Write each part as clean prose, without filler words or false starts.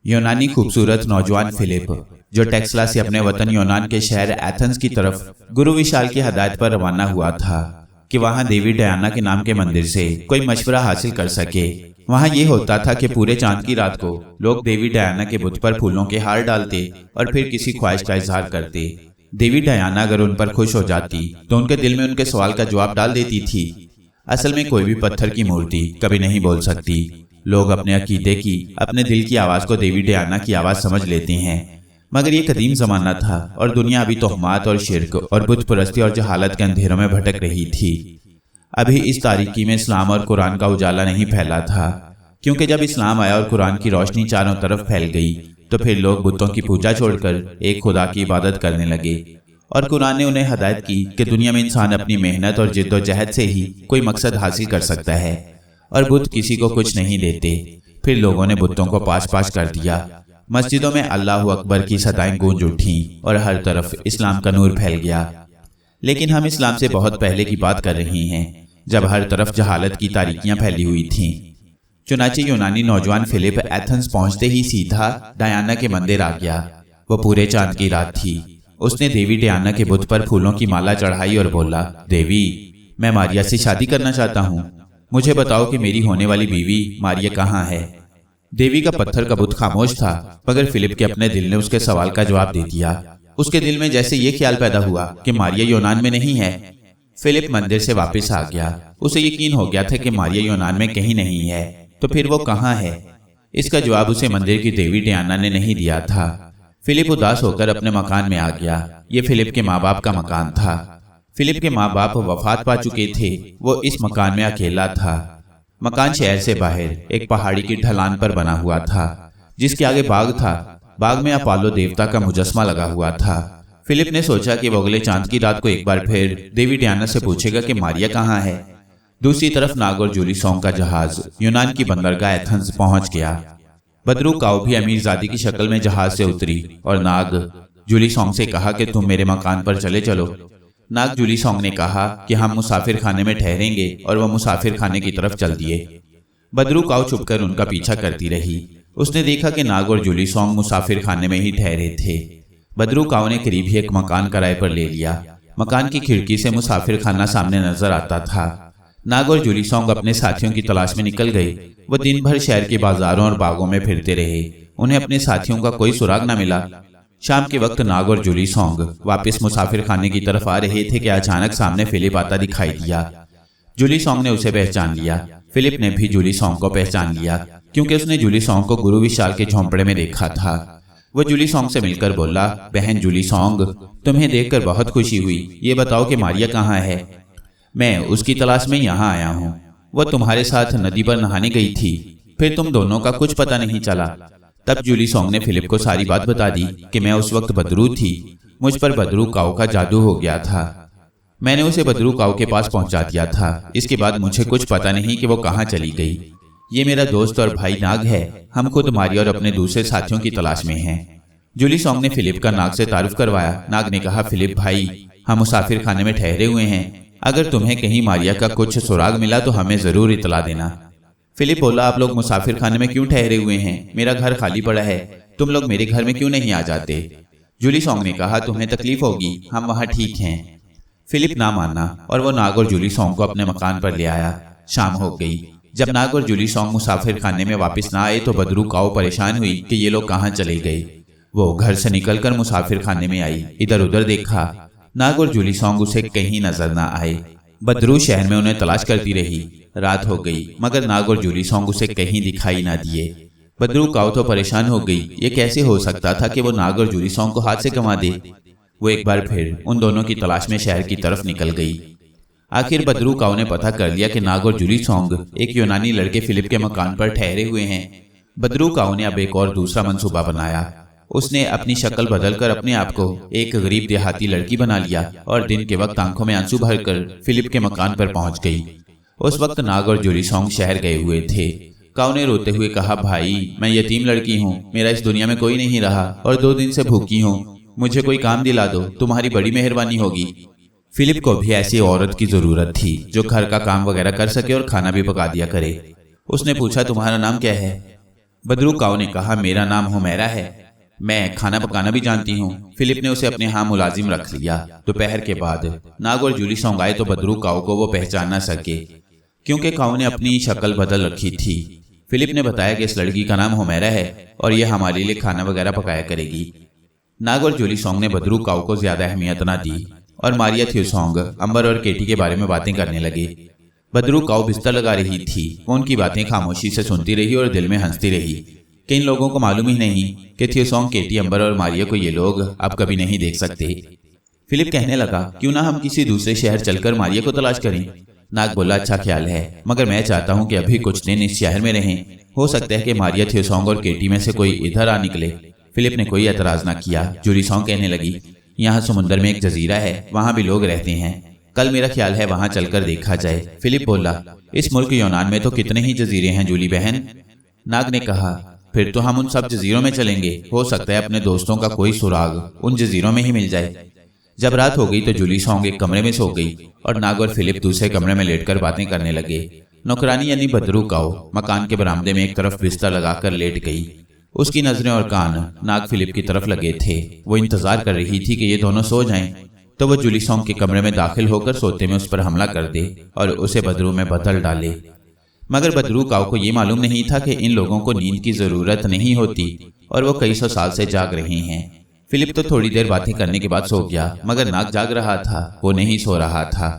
यूनानी खूबसूरत नौजवान फिलिप, जो टेक्सला से अपने वतन यूनान के शहर एथेंस की तरफ गुरु विशाल की हदायत पर रवाना हुआ था कि वहां देवी डायना के नाम के मंदिर से कोई मशवरा हासिल कर सके। वहां ये होता था कि पूरे चांद की रात को लोग देवी डायना के बुत पर फूलों के हार डालते और फिर किसी ख्वाहिश का इजहार करते। देवी डायना अगर उन पर खुश हो जाती तो उनके दिल में उनके सवाल का जवाब डाल देती थी। असल में कोई भी पत्थर की मूर्ति कभी नहीं बोल सकती। लोग अपने अकीदे की, अपने दिल की आवाज को देवी डायना की आवाज समझ लेते हैं। मगर ये कदीम जमाना था और दुनिया अभी तोहमात और शिर्क और बुत परस्ती और जहालत के अंधेरों में भटक रही थी। अभी इस तारीकी में इस्लाम और कुरान का उजाला नहीं फैला था, क्योंकि जब इस्लाम आया और कुरान की रोशनी चारों तरफ फैल गई तो फिर लोग बुतों की पूजा छोड़कर एक खुदा की इबादत करने लगे। और कुरान ने उन्हें हदायत की कि दुनिया में इंसान अपनी मेहनत और जिद्दोजहद से ही कोई मकसद हासिल कर सकता है और बुत किसी को कुछ नहीं देते। फिर लोगों ने बुतों को पाश पाश कर दिया। मस्जिदों में अल्लाहु अकबर की सदाएं गूंज उठीं और हर तरफ इस्लाम का नूर फैल गया। लेकिन हम इस्लाम से बहुत पहले की बात कर रहे हैं, जब हर तरफ जहालत की तारीकियां फैली हुई थीं। चुनाचे यूनानी नौजवान फिलिप एथेंस पहुंचते ही सीधा डायना के मंदिर आ गया। वो पूरे चांद की रात थी। उसने देवी डायना के बुत पर फूलों की माला चढ़ाई और बोला, देवी, मैं मारिया से शादी करना चाहता हूँ। मुझे बताओ कि मेरी होने वाली बीवी मारिया कहाँ है। देवी का पत्थर का बुत खामोश था, मगर फिलिप के अपने दिल ने उसके सवाल का जवाब दे दिया। उसके दिल में जैसे ये ख्याल पैदा हुआ कि मारिया यूनान में नहीं है। फिलिप मंदिर से वापस आ गया। उसे यकीन हो गया था कि मारिया यूनान में कहीं नहीं है। तो फिर वो कहाँ है? इसका जवाब उसे मंदिर की देवी डायना ने नहीं दिया था। फिलिप उदास होकर अपने मकान में आ गया। ये फिलिप के माँ बाप का मकान था। फिलिप के माँ बाप वफात पा चुके थे। वो इस मकान में अकेला था। मकान शहर से बाहर एक पहाड़ी की ढलान पर बना हुआ था, जिसके आगे बाग था। बाग में अपोलो देवता का मुजस्मा लगा हुआ था। फिलिप ने सोचा कि वो अगले चांद की रात को एक बार फिर देवी डायना से पूछेगा कि मारिया कहाँ है। दूसरी तरफ नाग और जूली सॉन्ग का जहाज यूनान की बंदरगाह एथेंस पहुंच गया। बदरू काऊ भी अमीरजादी की शक्ल में जहाज से उतरी और नाग जूली सॉन्ग से कहा कि तुम मेरे मकान पर चले चलो। नाग जूली सॉन्ग ने कहा कि हम मुसाफिर खाने में ठहरेंगे और वह मुसाफिर खाने की तरफ चल दिए। बदरू काऊ छुपकर उनका पीछा करती रही। उसने देखा कि नाग और जूली सॉन्ग मुसाफिर खाने में ही ठहरे थे। बदरू काऊ ने करीब ही एक मकान किराए पर ले लिया। मकान की खिड़की से मुसाफिर खाना सामने नजर आता था। नाग और जूली सॉन्ग अपने साथियों की तलाश में निकल गए। वो दिन भर शहर के बाजारों और बागों में फिरते रहे। उन्हें अपने साथियों का कोई सुराग न मिला। शाम के वक्त नाग और जूली सॉन्ग वापस मुसाफिर खाने की तरफ आ रहे थे कि अचानक सामने फिलिप आता दिखाई दिया। जूली सॉन्ग ने उसे पहचान लिया। फिलिप ने भी जूली सॉन्ग को पहचान लिया, क्योंकि उसने जूली सॉन्ग को गुरु विशाल के झोंपड़े में देखा था। वो जूली सॉन्ग से मिलकर बोला, बहन जूली सॉन्ग, तुम्हें देखकर बहुत खुशी हुई। ये बताओ कि मारिया कहाँ है? मैं उसकी तलाश में यहाँ आया हूँ। वो तुम्हारे साथ नदी पर नहाने गई थी, फिर तुम दोनों का कुछ पता नहीं चला। तब जूली सॉन्ग ने फिलिप को सारी बात बता दी कि मैं उस वक्त बदरू थी। मुझ पर बदरू काऊ का जादू हो गया था। मैंने उसे बदरू काऊ के पास पहुंचा दिया था। इसके बाद मुझे कुछ पता नहीं कि वो कहाँ चली गई। ये मेरा दोस्त और भाई नाग है। हम खुद मारिया और अपने दूसरे साथियों की तलाश में हैं। जूली सॉन्ग ने फिलिप का नाग से तारुफ करवाया। नाग ने कहा, फिलिप भाई, हम मुसाफिर खाने में ठहरे हुए हैं। अगर तुम्हें कहीं मारिया का कुछ सुराग मिला तो हमें जरूर इतला देना। फिलिप बोला, आप लोग मुसाफिर खाने में क्यों ठहरे हुए हैं? मेरा घर खाली पड़ा है। तुम लोग मेरे घर में क्यों नहीं आ जाते? जूली सॉन्ग ने कहा, तुम्हें तकलीफ होगी, हम वहाँ ठीक हैं। फिलिप ना माना और वो नाग और जूली सॉन्ग को अपने मकान पर ले आया। शाम हो गई। जब नाग और जूली सॉन्ग मुसाफिर खाने में वापस ना आए तो बदरू काऊ परेशान हुई कि ये लोग कहाँ चले गए। वो घर से निकलकर मुसाफिर खाने में आई। इधर उधर देखा, नाग और जूली सॉन्ग उसे कहीं नजर ना आए। बदरू शहर में उन्हें तलाश करती रही। रात हो गई, मगर नाग और जूली सॉन्ग उसे कहीं दिखाई ना दिए। बदरू काऊ तो परेशान हो गई। ये कैसे हो सकता था कि वो नाग और जूली सॉन्ग को हाथ से गंवा दे। वो एक बार फिर उन दोनों की तलाश में शहर की तरफ निकल गई। आखिर बदरू काऊ ने पता कर लिया कि नाग और जूली सॉन्ग एक यूनानी लड़के फिलिप के मकान पर ठहरे हुए हैं। बदरू काऊ ने अब एक और दूसरा मंसूबा बनाया। उसने अपनी शक्ल बदलकर अपने आप को एक गरीब देहाती लड़की बना लिया और दिन के वक्त आंखों में आंसू भरकर फिलिप के मकान पर पहुंच गई। उस वक्त नाग और जूली सॉन्ग शहर गए हुए थे। काऊ ने रोते हुए कहा, भाई, मैं यतीम लड़की हूँ। मेरा इस दुनिया में कोई नहीं रहा और 2 दिन से भूखी हूँ। मुझे कोई काम दिला दो, तुम्हारी बड़ी मेहरबानी होगी। फिलिप को भी ऐसी औरत की जरूरत थी जो घर का काम वगैरह कर सके और खाना भी पका दिया करे। उसने पूछा, तुम्हारा नाम क्या है? बदरू काऊ ने कहा, मेरा नाम हुमैरा है, मैं खाना पकाना भी जानती हूँ। फिलिप ने उसे अपने यहाँ मुलाजिम रख लिया। दोपहर के बाद नाग और जूली सौंग आए तो बदरू काऊ को वो पहचान न सके, क्योंकि काऊ ने अपनी शक्ल बदल रखी थी। फिलिप ने बताया कि इस लड़की का नाम हुमैरा है और यह हमारे लिए खाना वगैरह पकाया करेगी। नाग और जूली सौंग ने बदरू काऊ को ज्यादा अहमियत न दी और मारिया थ्यूसोंग, अंबर और केटी के बारे में बातें करने लगे। बदरू काऊ बिस्तर लगा रही थी। वो उनकी बातें खामोशी से सुनती रही और दिल में हंसती रही कि इन लोगों को मालूम ही नहीं कि थ्यूसोंग, केटी, अंबर और मारिया को ये लोग अब कभी नहीं देख सकते। फिलिप कहने लगा, क्यों ना हम किसी दूसरे शहर चलकर मारिया को तलाश करें। नाग बोला, अच्छा ख्याल है, मगर मैं चाहता हूँ कि अभी कुछ दिन इस शहर में रहें। हो सकता है कि मारिया, थ्यूसोंग और केटी में से कोई इधर आ निकले। फिलिप ने कोई एतराज न किया। जूली सौंग कहने लगी, यहाँ समुद्र में एक जजीरा है, वहाँ भी लोग रहते हैं, कल मेरा ख्याल है वहाँ चलकर देखा जाए। फिलिप बोला, इस मुल्क यूनान में तो कितने ही जजीरे हैं जूली बहन। नाग ने कहा, फिर तो हम उन सब जजीरों में चलेंगे, हो सकता है अपने दोस्तों का कोई सुराग उन जजीरों में ही मिल जाए। जब रात हो गई तो जूली सौंग एक कमरे में सो गई और नाग और फिलिप दूसरे कमरे में लेटकर बातें करने लगे। नौकरानी यानी बदरू काऊ मकान के बरामदे में एक तरफ बिस्तर लगाकर लेट गई। उसकी नजरें और कान नाग फिलिप की तरफ लगे थे। वो इंतजार कर रही थी कि ये दोनों सो जाएं, तो वो जूली सौंग के कमरे में दाखिल होकर सोते में उस पर हमला कर दे और उसे बदरू में बदल डाले। मगर बदरू काऊ को ये मालूम नहीं था कि इन लोगों को नींद की जरूरत नहीं होती और वो कई सौ साल से जाग रहे हैं। फिलिप तो थोड़ी देर बातें करने के बाद सो गया, मगर नाग जाग रहा था, वो नहीं सो रहा था।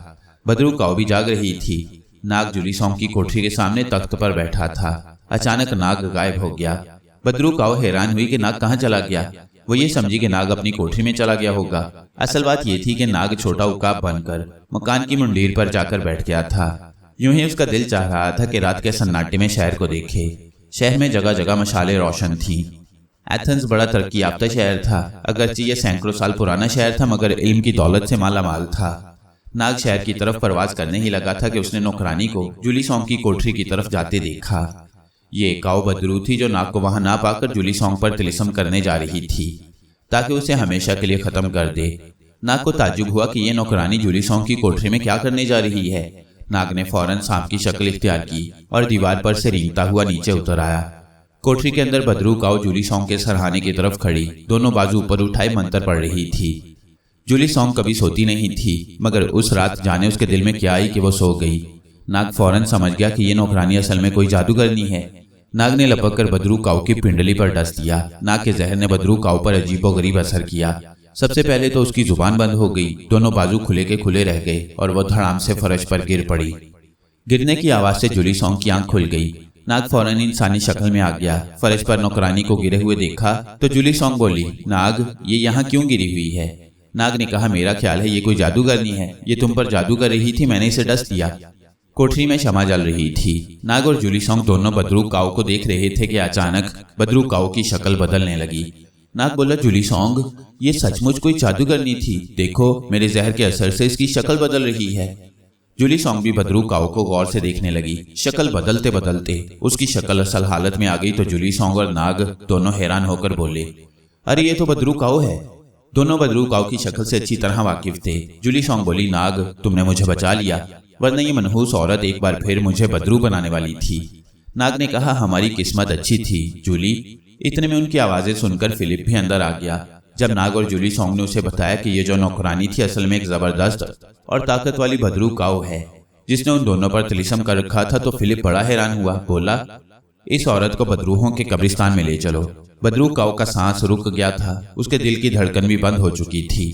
बदरू काऊ भी जाग रही थी। नाग जूली सौंग की कोठरी के सामने तख्त पर बैठा था। अचानक नाग गायब हो गया। बदरू काऊ हैरान हुई कि नाग कहाँ चला गया। वो ये समझी कि नाग अपनी कोठरी में चला गया होगा। असल बात ये थी कि नाग छोटा उकाब बनकर मकान की मुंडीर पर जाकर बैठ गया था। यूं ही उसका दिल चाह रहा था कि रात के सन्नाटे में शहर को देखे। शहर में जगह जगह मशाले रोशन थी। एथेंस बड़ा तरक्की याफ्ता शहर था। अगरचे ये सैकड़ों साल पुराना शहर था, मगर इल्म की दौलत से माला माल था। नाग शहर की तरफ परवाज करने ही लगा था कि उसने नौकरानी को जूली सौंग की कोठरी की तरफ जाते देखा। ये काऊ बदरू थी जो नाग को वहां ना पाकर जूली सौंग पर तिलिस्म करने जा रही थी ताकि उसे हमेशा के लिए खत्म कर दे। नाग को ताज्जुब हुआ कि ये नौकरानी जूली सौंग की कोठरी में क्या करने जा रही है। नाग ने फौरन सांप की शक्ल इख्तियार की और दीवार पर से रेंगता हुआ नीचे उतर आया। कोठरी के अंदर बदरू काऊ जूली सौंग के सरहाने की तरफ खड़ी दोनों बाजू ऊपर उठाए मंत्र पढ़ रही थी। जूली सौंग कभी सोती नहीं थी, मगर उस रात जाने उसके दिल में क्या आई कि वो सो गई। नाग फौरन समझ गया कि ये नौकरानी असल में कोई जादूगरनी है। नाग ने लपक कर बदरू काऊ की पिंडली पर डस दिया। नाग के जहर ने बदरू काऊ पर अजीबोगरीब असर किया। सबसे पहले तो उसकी जुबान बंद हो गई, दोनों बाजू खुले के खुले रह गए और वो धड़ाम से फर्श पर गिर पड़ी। गिरने की आवाज से जूली सौंग की आंख खुल गई। नाग फौरन इंसानी शक्ल में आ गया। फर्श पर नौकरानी को गिरे हुए देखा तो जूली सौंग बोली, नाग ये यहाँ क्यों गिरी हुई है। नाग ने कहा, मेरा ख्याल है ये कोई जादूगरनी है, ये तुम पर जादू कर रही थी, मैंने इसे डस दिया। कोठरी में शमा जल रही थी। नाग और जूली सौंग दोनों बदरू काऊ को देख रहे थे कि अचानक बदरू काऊ की शक्ल बदलने लगी। नाग बोला, जूली सौंग ये सचमुच कोई जादूगरनी थी, देखो मेरे जहर के असर से इसकी शक्ल बदल रही है। जूली सौंग भी बदरू काऊ को गौर से देखने लगी। शक्ल बदलते बदलते उसकी शक्ल असल हालत में आ गई तो जूली सौंग और नाग दोनों हैरान होकर बोले, अरे ये तो बदरू काऊ है। दोनों बदरू काऊ की शक्ल से अच्छी तरह वाकिफ थे। जूली सौंग बोली, नाग तुमने मुझे बचा लिया, वरना ये मनहूस औरत एक बार फिर मुझे बदरू बनाने वाली थी। नाग ने कहा, हमारी किस्मत अच्छी थी जूली। इतने में उनकी आवाजें सुनकर फिलिप भी अंदर आ गया। जब नाग और जूली सौंग ने उसे बताया कि ये जो नौकरानी थी असल में एक जबरदस्त और ताकत वाली बदरू काऊ है जिसने उन दोनों पर तिलिस्म कर रखा था, तो फिलिप बड़ा हैरान हुआ। बोला, इस औरत को बदरूहों के कब्रिस्तान में ले चलो। बदरू काऊ का सांस रुक गया था, उसके दिल की धड़कन भी बंद हो चुकी थी।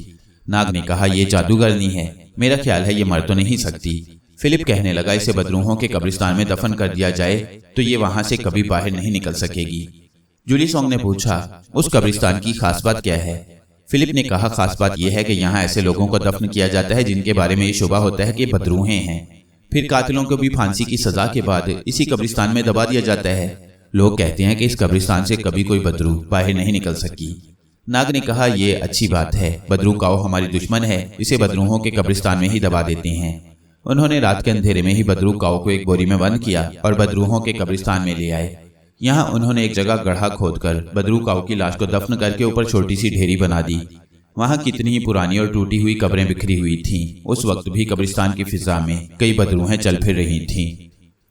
नाग ने कहा, यह जादूगरनी है, मेरा ख्याल है ये मर तो नहीं सकती। फिलिप कहने लगा, इसे बदरूहों के कब्रिस्तान में दफन कर दिया जाए तो ये वहां से कभी बाहर नहीं निकल सकेगी। जूली सौंग ने पूछा, उस कब्रिस्तान की खास बात क्या है। फिलिप ने कहा, खास बात यह है कि यहाँ ऐसे लोगों को दफन किया जाता है जिनके बारे में ये शुबा होता है कि बदरूहें हैं। फिर कातिलों को भी फांसी की सजा के बाद इसी कब्रिस्तान में दबा दिया जाता है। लोग कहते हैं कि इस कब्रिस्तान से कभी कोई बदरू बाहर नहीं निकल सकी। नाग ने कहा, यह अच्छी बात है, बदरू काऊ हमारी दुश्मन है, इसे बदरूहों के कब्रिस्तान में ही दबा देते हैं। उन्होंने रात के अंधेरे में ही बदरू काऊ को एक बोरी में बंद किया और बदरूहों के कब्रिस्तान में ले आए। यहाँ उन्होंने एक जगह गड्ढा खोदकर बदरू काऊ की लाश को दफन करके ऊपर छोटी सी ढेरी बना दी। वहाँ कितनी ही पुरानी और टूटी हुई कब्रें बिखरी हुई थीं। उस वक्त भी कब्रिस्तान की फिजा में कई बदरूहें चल फिर रही थीं।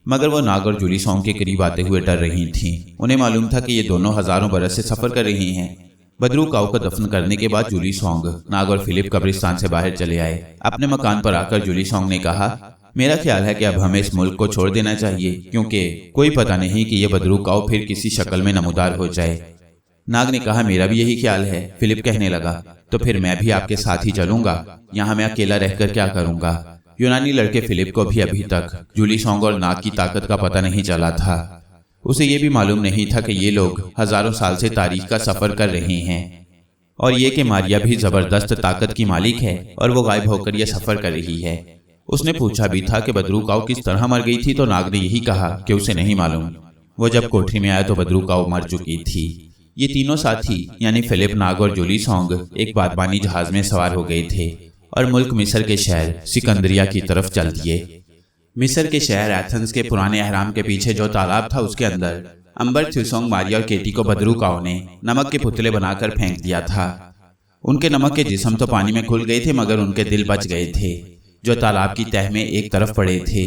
मगर वो नाग और जूली सॉन्ग के करीब आते हुए डर रही थीं। उन्हें मालूम था कि ये दोनों हजारों बरस से सफर कर रही हैं। बदरू काऊ को दफन करने के बाद जूली सॉन्ग, नाग और फिलिप कब्रिस्तान से बाहर चले आए। अपने मकान पर आकर जूली सॉन्ग ने कहा, मेरा ख्याल है कि अब हमें इस मुल्क को छोड़ देना चाहिए, क्योंकि कोई पता नहीं कि यह बदरू काऊ फिर किसी शक्ल में नमूदार हो जाए। नाग ने कहा, मेरा भी यही ख्याल है। फिलिप कहने लगा, तो फिर मैं भी आपके साथ ही चलूंगा। यहाँ मैं अकेला रहकर क्या करूंगा। यूनानी लड़के फिलिप को भी अभी तक जूली सॉन्ग और नाग की ताकत का पता नहीं चला था। उसे ये भी मालूम नहीं था कि ये लोग हजारों साल से तारीख का सफर कर रहे हैं और ये कि मारिया भी जबरदस्त ताकत की मालिक है और वो गायब होकर यह सफर कर रही है। उसने पूछा भी था कि बदरू काऊ किस तरह मर गई थी, तो नाग ने यही कहा कि उसे नहीं मालूम। वो जब कोठरी में आया तो बदरू काऊ मर चुकी थी। ये तीनों साथी यानी फिलिप, नाग और जूली सॉन्ग एक बागबानी जहाज में सवार हो गए थे और मुल्क मिस्र के शहर सिकंदरिया की तरफ चल दिए। मिस्र के शहर एथेंस के पुराने अहराम के पीछे जो तालाब था उसके अंदर अंबर, थ्यूसोंग, मारिया और केटी को बदरू काऊ ने नमक के पुतले बनाकर फेंक दिया था। उनके नमक के जिस्म तो पानी में घुल गए थे, मगर उनके दिल बच गए थे जो तालाब की तह में एक तरफ पड़े थे।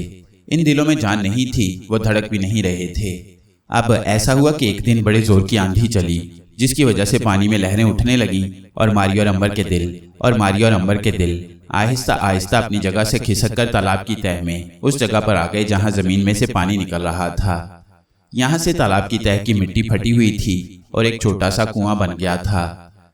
इन दिलों में जान नहीं थी, वो धड़क भी नहीं रहे थे। अब ऐसा हुआ कि एक दिन बड़े जोर की आंधी चली, जिसकी वजह से पानी में लहरें उठने लगीं और मारिया और अंबर के दिल आहिस्ता आहिस्ता अपनी जगह से खिसककर तालाब की तह में उस जगह पर आ गए जहां जमीन में से पानी निकल रहा था। यहाँ से तालाब की तह की मिट्टी फटी हुई थी और एक छोटा सा कुआं बन गया था।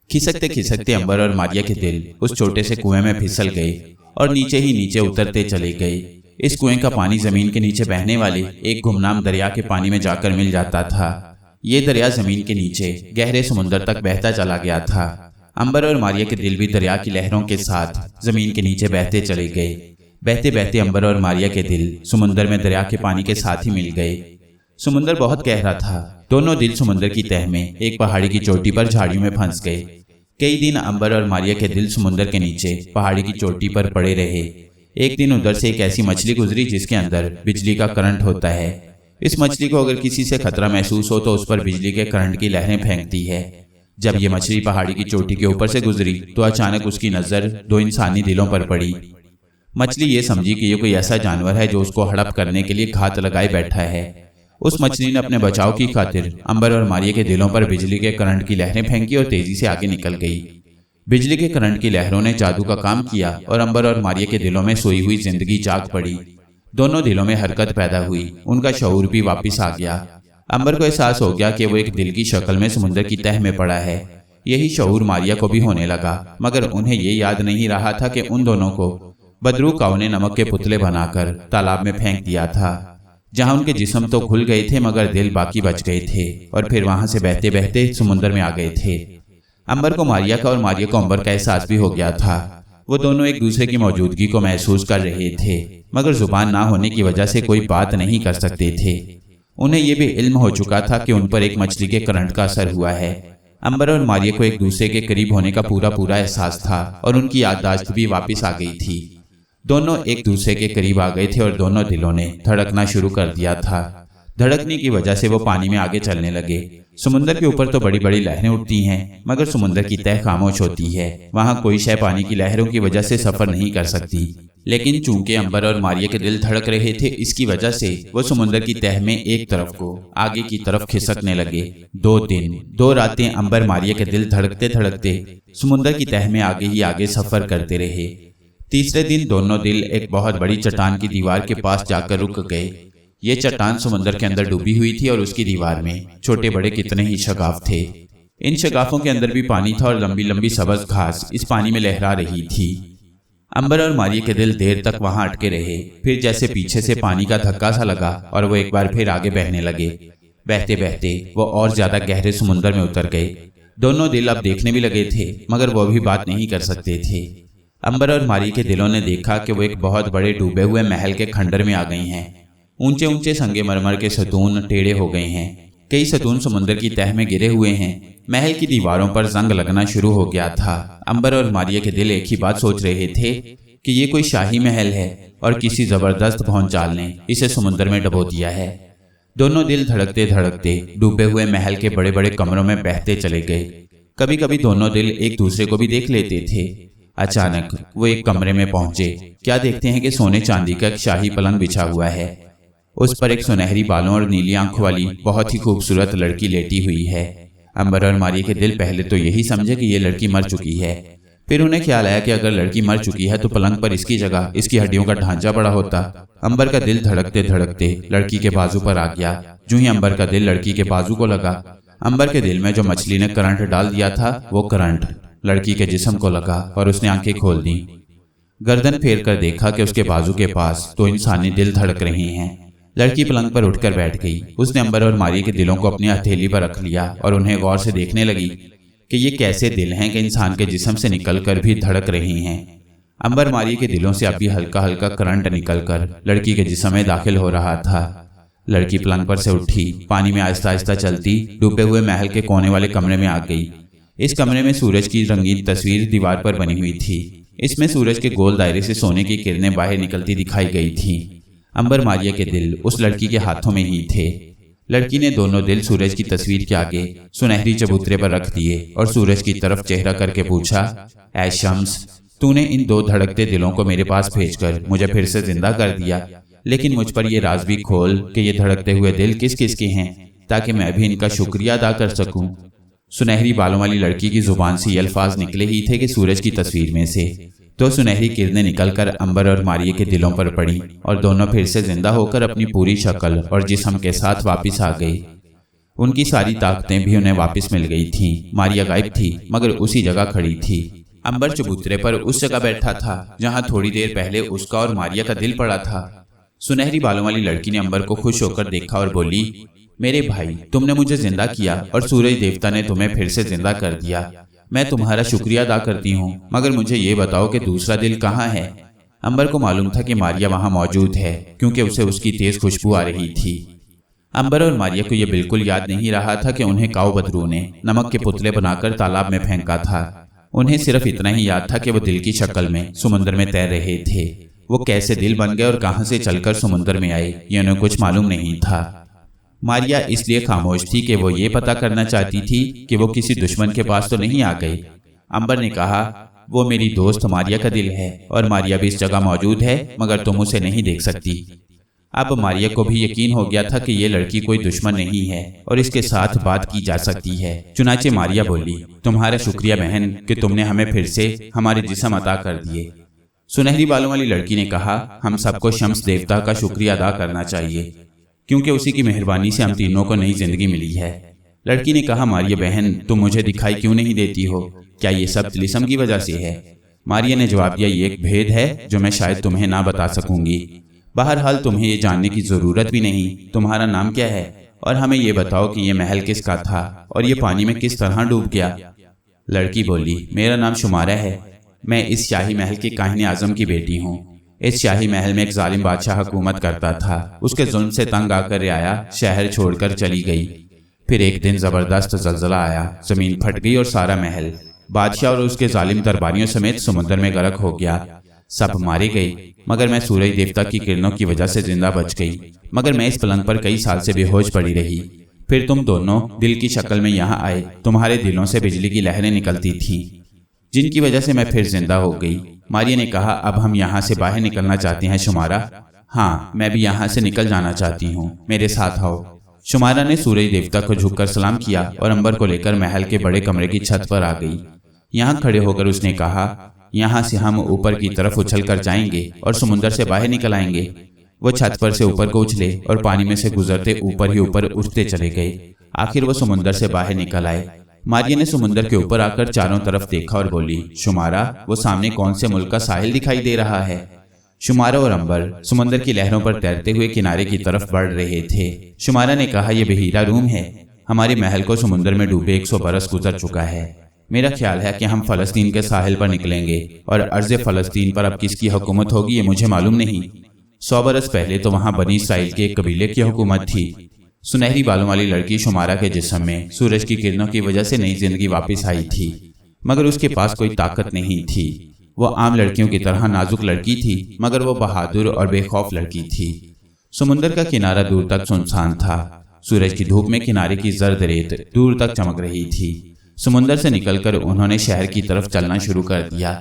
खिसकते खिसकते अंबर और मारिया के दिल उस छोटे से कुएं में फिसल गए और नीचे ही नीचे उतरते चले गए। इस कुएं का पानी जमीन के नीचे बहने वाले एक गुमनाम दरिया के पानी में जाकर मिल जाता था। ये दरिया जमीन के नीचे गहरे समुद्र तक बहता चला गया था। अंबर और मारिया के दिल भी दरिया की लहरों के साथ जमीन के नीचे बहते चले गए। बहते बहते अंबर और मारिया के दिल समुद्र में दरिया के पानी के साथ ही मिल गए। समुद्र बहुत गहरा था। दोनों दिल समुद्र की तह में एक पहाड़ी की चोटी पर झाड़ियों में फंस गए। कई दिन अंबर और मारिया के दिल समुद्र के नीचे पहाड़ी की चोटी पर पड़े रहे। एक दिन उधर से एक ऐसी मछली गुजरी जिसके अंदर बिजली का करंट होता है। इस मछली को अगर किसी से खतरा महसूस हो तो उस पर बिजली के करंट की लहरें फेंकती है। जब ये मछली पहाड़ी की चोटी के ऊपर से गुजरी तो अचानक उसकी नजर दो इंसानी दिलों पर पड़ी। मछली ये समझी कि ये कोई ऐसा जानवर है जो उसको हड़प करने के लिए घात लगाए बैठा है। उस मछली ने अपने बचाव की खातिर अंबर और मारिया के दिलों पर बिजली के करंट की लहरें फेंकी और तेजी से आगे निकल गई। बिजली के करंट की लहरों ने जादू का काम किया और अंबर और मारिया के दिलों में सोई हुई जिंदगी जाग पड़ी। दोनों दिलों में हरकत पैदा हुई, उनका शऊर भी वापस आ गया। अंबर को एहसास हो गया कि वो एक दिल की शक्ल में समुद्र की तह में पड़ा है। यही शऊर मारिया को भी होने लगा, मगर उन्हें ये याद नहीं रहा था कि उन दोनों को बदरू काऊ ने नमक के पुतले बनाकर तालाब में फेंक दिया था, जहां उनके जिस्म तो खुल गए थे मगर दिल बाकी बच गए थे और फिर वहां से बहते बहते समुद्र में आ गए थे। अंबर को मारिया का और मारिया को अंबर का एहसास भी हो गया था। वो दोनों एक दूसरे की मौजूदगी को महसूस कर रहे थे, मगर जुबान ना होने की वजह से कोई बात नहीं कर सकते थे। उन्हें यह भी इल्म हो चुका था कि उन पर एक मछली के करंट का असर हुआ है। अंबर और मारिया को एक दूसरे के करीब होने का पूरा एहसास था और उनकी याददाश्त भी वापस आ गई थी। दोनों एक दूसरे के करीब आ गए थे और दोनों दिलों ने धड़कना शुरू कर दिया था। धड़कने की वजह से वो पानी में आगे चलने लगे। समुद्र के ऊपर तो बड़ी बड़ी लहरें उठती हैं, मगर समुद्र की तह खामोश होती है। वहां कोई शय पानी की लहरों की वजह से सफर नहीं कर सकती। लेकिन चूंकि अंबर और मारिया के दिल धड़क रहे थे, इसकी वजह से वो समुद्र की तह में एक तरफ को आगे की तरफ खिसकने लगे। 2 दिन 2 रातें अंबर मारिया के दिल धड़कते धड़कते समुद्र की तह में आगे ही आगे सफर करते रहे। तीसरे दिन दोनों दिल एक बहुत बड़ी चट्टान की दीवार के पास जाकर रुक गए। ये चट्टान समुद्र के अंदर डूबी हुई थी और उसकी दीवार में छोटे बड़े कितने ही शगाफ थे। इन शगाफों के अंदर भी पानी था और लंबी लंबी सब्ज घास इस पानी में लहरा रही थी। अंबर और मारिया के दिल देर तक वहां अटके रहे। फिर जैसे पीछे से पानी का धक्का सा लगा और वो एक बार फिर आगे बहने लगे। बहते बहते वो और ज्यादा गहरे समुद्र में उतर गए। दोनों दिल अब देखने भी लगे थे, मगर वो भी बात नहीं कर सकते थे। अंबर और मारिया के दिलों ने देखा कि वो एक बहुत बड़े डूबे हुए महल के खंडर में आ गई हैं। ऊंचे ऊंचे संगमरमर के सतून टेढ़े हो गए हैं। कई सतून समुद्र की तह में गिरे हुए हैं। महल की दीवारों पर जंग लगना शुरू हो गया था। अंबर और मारिया के दिल एक ही बात सोच रहे थे कि ये कोई शाही महल है और किसी जबरदस्त भौंचाल ने इसे समुद्र में डबो दिया है। दोनों दिल धड़कते धड़कते डूबे हुए महल के बड़े बड़े कमरों में बहते चले गए। कभी कभी दोनों दिल एक दूसरे को भी देख लेते थे। अचानक वो एक कमरे में पहुंचे। क्या देखते हैं कि सोने चांदी का एक शाही पलंग बिछा हुआ है। उस पर एक सुनहरी बालों और नीली आंखों वाली बहुत ही खूबसूरत लड़की लेटी हुई है। अंबर और मारिया के दिल पहले तो यही समझे कि ये लड़की मर चुकी है। फिर उन्हें ख्याल आया कि अगर लड़की मर चुकी है तो पलंग पर इसकी जगह इसकी हड्डियों का ढांचा बड़ा होता। अंबर का दिल धड़कते धड़कते लड़की के बाजू पर आ गया। जो ही अंबर का दिल लड़की के बाजू को लगा, अंबर के दिल में जो मछली ने करंट डाल दिया था वो करंट लड़की के जिस्म को लगा और उसने आंखें खोल दी। गर्दन फेर कर देखा कि उसके बाजू के पास दो इंसानी दिल धड़क रहे हैं। लड़की पलंग पर उठकर बैठ गई। उसने अंबर और मारिया के दिलों को अपनी हथेली पर रख लिया और उन्हें गौर से देखने लगी कि ये कैसे दिल हैं कि इंसान के जिस्म से निकलकर भी धड़क रहे हैं। अंबर मारिया के दिलों से अभी हल्का हल्का करंट निकलकर लड़की के जिस्म में दाखिल हो रहा था। लड़की पलंग पर से उठी, पानी में आहिस्ता आहिस्ता चलती डूबे हुए महल के कोने वाले कमरे में आ गई। इस कमरे में सूरज की रंगीन तस्वीर दीवार पर बनी हुई थी। इसमें सूरज के गोल दायरे से सोने की किरणें बाहर निकलती दिखाई गई थी। अंबर मारिया के दिल उस लड़की के हाथों में ही थे। लड़की ने दोनों दिल सूरज की तस्वीर के आगे सुनहरी चबूतरे पर रख दिए और सूरज की तरफ चेहरा करके पूछा, ऐ शम्स, तूने इन दो धड़कते दिलों को मेरे पास भेजकर मुझे फिर से जिंदा कर दिया, लेकिन मुझ पर यह राज भी खोल कि ये धड़कते हुए दिल किस किस के हैं, ताकि मैं भी इनका शुक्रिया अदा कर सकूं। सुनहरी बालों वाली लड़की की जुबान से ये अल्फाज निकले ही थे कि सूरज की तस्वीर में से तो सुनहरी किरणें निकलकर अंबर और मारिया के दिलों पर पड़ी और दोनों फिर से जिंदा होकर अपनी पूरी शक्ल और जिस्म के साथ वापस आ गई। उनकी सारी ताकतें भी उन्हें वापस मिल गई थीं। मारिया गायब थी मगर उसी जगह खड़ी थी। अंबर चबूतरे पर उस जगह बैठा था जहां थोड़ी देर पहले उसका और मारिया का दिल पड़ा था। सुनहरी बालों वाली लड़की ने अंबर को खुश होकर देखा और बोली, मेरे भाई, तुमने मुझे जिंदा किया और सूरज देवता ने तुम्हें फिर से जिंदा कर दिया। मैं तुम्हारा शुक्रिया अदा करती हूँ, मगर मुझे ये बताओ कि दूसरा दिल कहाँ है। अंबर को मालूम था कि मारिया वहां मौजूद है क्योंकि उसे उसकी तेज खुशबू आ रही थी। अंबर और मारिया को यह बिल्कुल याद नहीं रहा था कि उन्हें काऊ बदरू ने नमक के पुतले बनाकर तालाब में फेंका था। उन्हें सिर्फ इतना ही याद था कि वो दिल की शक्ल में समुद्र में तैर रहे थे। वो कैसे दिल बन गए और कहां से चलकर समुद्र में आए ये उन्हें कुछ मालूम नहीं था। मारिया इसलिए खामोश थी कि वो ये पता करना चाहती थी कि वो किसी दुश्मन के पास तो नहीं आ गई। अंबर ने कहा, वो मेरी दोस्त मारिया का दिल है और मारिया भी इस जगह मौजूद है, मगर तुम उसे नहीं देख सकती। अब मारिया को भी यकीन हो गया था कि ये लड़की कोई दुश्मन नहीं है और इसके साथ बात की जा सकती है। चुनाचे मारिया बोली, तुम्हारा शुक्रिया बहन कि तुमने हमें फिर से हमारे जिस्म अता कर दिए। सुनहरी बालों वाली लड़की ने कहा, हम सबको शम्स देवता का शुक्रिया अदा करना चाहिए क्योंकि उसी की मेहरबानी से हम तीनों को नई जिंदगी मिली है। लड़की ने कहा, मारिया बहन, तुम मुझे दिखाई क्यों नहीं देती हो? क्या ये सब तिलिस्म की वजह से है? मारिया ने जवाब दिया, ये एक भेद है जो मैं शायद तुम्हें ना बता सकूंगी। बहरहाल तुम्हें ये जानने की जरूरत भी नहीं। तुम्हारा नाम क्या है और हमें ये बताओ कि ये महल किसका था और ये पानी में किस तरह डूब गया। लड़की बोली, मेरा नाम शुमारा है। मैं इस शाही महल के काहिने आजम की बेटी हूँ। इस शाही महल में एक जालिम बादशाह हुकूमत करता था। उसके जुल्म से तंग आकर रियाया शहर छोड़कर चली गई। फिर एक दिन जबरदस्त जल्जला आया, जमीन फट गई और सारा महल बादशाह और उसके जालिम दरबारियों समेत समुद्र में गर्क हो गया। सब मारे गए मगर मैं सूरज देवता की किरणों की वजह से जिंदा बच गई। मगर मैं इस पलंग पर कई साल से बेहोश पड़ी रही। फिर तुम दोनों दिल की शक्ल में यहाँ आए। तुम्हारे दिलों से बिजली की लहरें निकलती थीं जिनकी वजह से मैं फिर जिंदा हो गई। मारिया ने कहा, अब हम यहाँ से बाहर निकलना चाहते हैं शुमारा। हाँ, मैं भी यहाँ से निकल जाना चाहती हूँ, मेरे साथ आओ। शुमारा ने सूरज देवता को झुककर सलाम किया और अंबर को लेकर महल के बड़े कमरे की छत पर आ गई। यहाँ खड़े होकर उसने कहा, यहाँ से हम ऊपर की तरफ उछल कर जाएंगे और समुद्र से बाहर निकल आएंगे। वो छत पर से ऊपर को उछले और पानी में से गुजरते ऊपर ही ऊपर उठते चले गए। आखिर वो समुद्र से बाहर निकल आए। मारिया ने समुद्र के ऊपर आकर चारों तरफ देखा और बोली, शुमारा, वो सामने कौन से मुल्क का साहिल दिखाई दे रहा है? शुमारा और अंबर समुद्र की लहरों पर तैरते हुए किनारे की तरफ बढ़ रहे थे। शुमारा ने कहा, यह बहीरा रूम है। हमारे महल को समुद्र में डूबे 100 बरस गुजर चुका है। मेरा ख्याल है कि हम फलस्तीन के साहिल पर निकलेंगे और अर्ज़ फलस्तीन पर अब किसकी हुकूमत होगी ये मुझे मालूम नहीं। 100 बरस पहले तो वहाँ बनी इसराइल के एक कबीले की हुकूमत थी। सुनहरी बालों वाली लड़की शुमारा के जिस्म में सूरज की किरणों की वजह से नई जिंदगी वापस आई थी, मगर उसके पास कोई ताकत नहीं थी। वो आम लड़कियों की तरह नाजुक लड़की थी, मगर वो बहादुर और बेखौफ लड़की थी। समुद्र का किनारा दूर तक सुनसान था। सूरज की धूप में किनारे की जर्द रेत दूर तक चमक रही थी। समुद्र से निकलकर उन्होंने शहर की तरफ चलना शुरू कर दिया।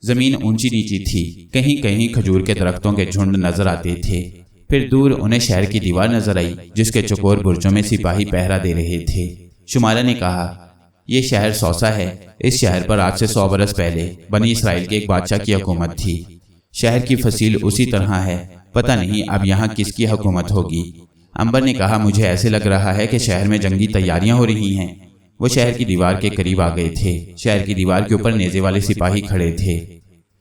जमीन ऊंची नीची थी, कहीं कहीं खजूर के दरख्तों के झुंड नजर आते थे। फिर दूर उन्हें शहर की दीवार नजर आई जिसके चौकोर बुर्जों में सिपाही पहरा दे रहे थे। शुमारा ने कहा, ये शहर सौसा है। इस शहर पर आज से 100 बरस पहले बनी इसराइल के एक बादशाह की हुकूमत थी। शहर की फसील उसी तरह है। पता नहीं अब यहाँ किसकी हुकूमत होगी। अंबर ने कहा, मुझे ऐसे लग रहा है कि शहर में जंगी तैयारियां हो रही हैं। वो शहर की दीवार के करीब आ गए थे। शहर की दीवार के ऊपर नेज़े वाले सिपाही खड़े थे।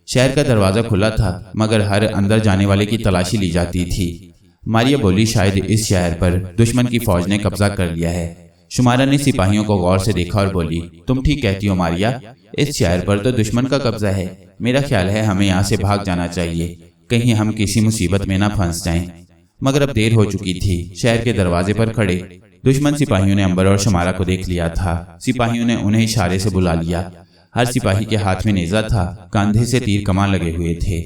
शहर का दरवाज़ा खुला था मगर हर अंदर जाने वाले की तलाशी ली जाती थी। मारिया बोली, शायद इस शहर पर दुश्मन की फौज ने कब्जा कर लिया है। शुमारा ने सिपाहियों को गौर से देखा और बोली, तुम ठीक कहती हो मारिया, इस शहर पर तो दुश्मन का कब्जा है। मेरा ख्याल है हमें यहाँ से भाग जाना चाहिए, कहीं हम किसी मुसीबत में ना फंस जाएं। मगर अब देर हो चुकी थी। शहर के दरवाजे पर खड़े दुश्मन सिपाहियों ने अंबर और शुमारा को देख लिया था। सिपाहियों ने उन्हें इशारे से बुला लिया। हर सिपाही के हाथ में नेज़ा था, कंधे से तीर कमान लगे हुए थे।